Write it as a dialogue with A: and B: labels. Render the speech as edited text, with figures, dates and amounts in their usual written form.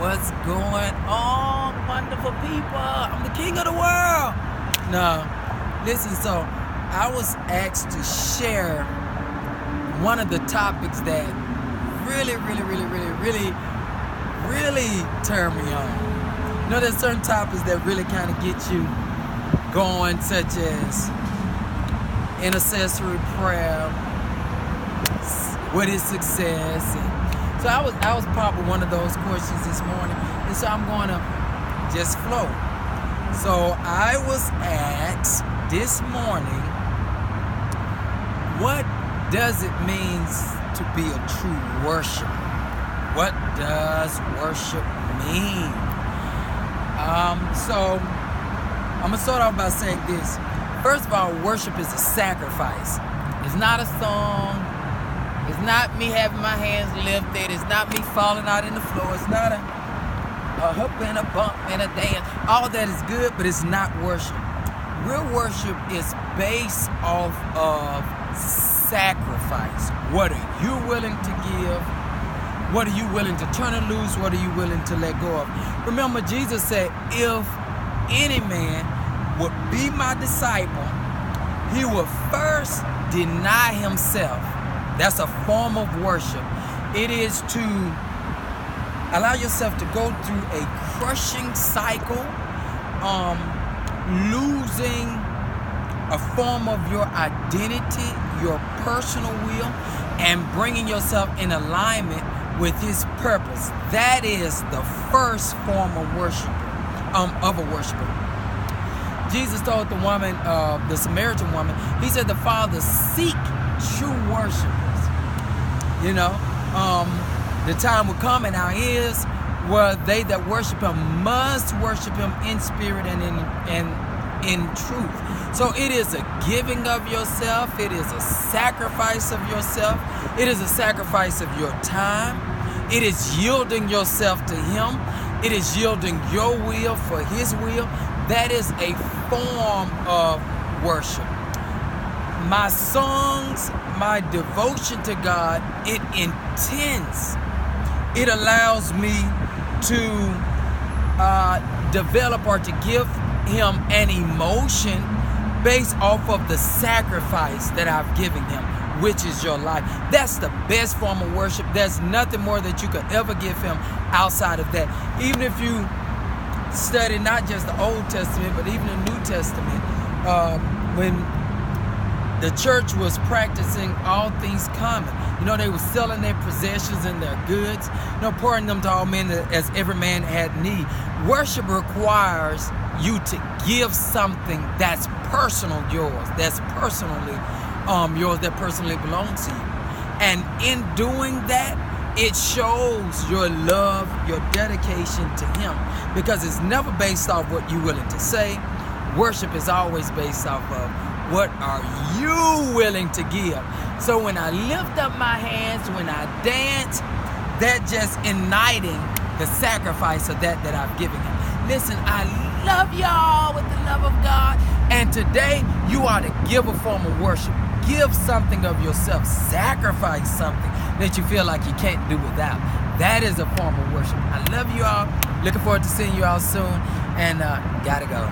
A: What's going on, wonderful people? I'm the king of the world. No, listen, so I was asked to share one of the topics that really turn me on. You know, there's certain topics that really kind of get you going, such as intercessory prayer, what is success? And so I was probably one of those questions this morning, and so I'm going to just flow. So I was asked this morning, what does it mean to be a true worshiper? What does worship mean? So I'm going to start off by saying this. First of all, worship is a sacrifice. It's not a song. It's not me having my hands lifted. It's not me falling out in the floor. It's not a hoop and a bump and a dance. All that is good, but it's not worship. Real worship is based off of sacrifice. What are you willing to give? What are you willing to turn and loose? What are you willing to let go of? Remember, Jesus said, if any man would be my disciple, he will first deny himself. That's a form of worship. It is to allow yourself to go through a crushing cycle, losing a form of your identity, your personal will, and bringing yourself in alignment with his purpose. That is the first form of worship, of a worshiper. Jesus told the woman, the Samaritan woman, he said, the Father seek true worshipers. You know, the time will come and now is where they that worship him must worship him in spirit and in truth. So it is a giving of yourself. It is a sacrifice of yourself. It is a sacrifice of your time. It is yielding yourself to him. It is yielding your will for his will. That is a form of worship. My songs, my devotion to God, it intends. It allows me to develop or to give him an emotion based off of the sacrifice that I've given him, which is your life. That's the best form of worship. There's nothing more that you could ever give him outside of that. Even if you study not just the Old Testament, but even the New Testament, when the church was practicing all things common. You know, they were selling their possessions and their goods, you know, pouring them to all men as every man had need. Worship requires you to give something that's personal yours, that's personally yours, that personally belongs to you. And in doing that, it shows your love, your dedication to him, because it's never based off what you're willing to say. Worship is always based off of what are you willing to give. So when I lift up my hands, when I dance, that just igniting the sacrifice of that I've given him. Listen, I love y'all with the love of God. And today you are to give a form of worship. Give something of yourself. Sacrifice something that you feel like you can't do without. That is a form of worship. I love you all. Looking forward to seeing you all soon. And gotta go.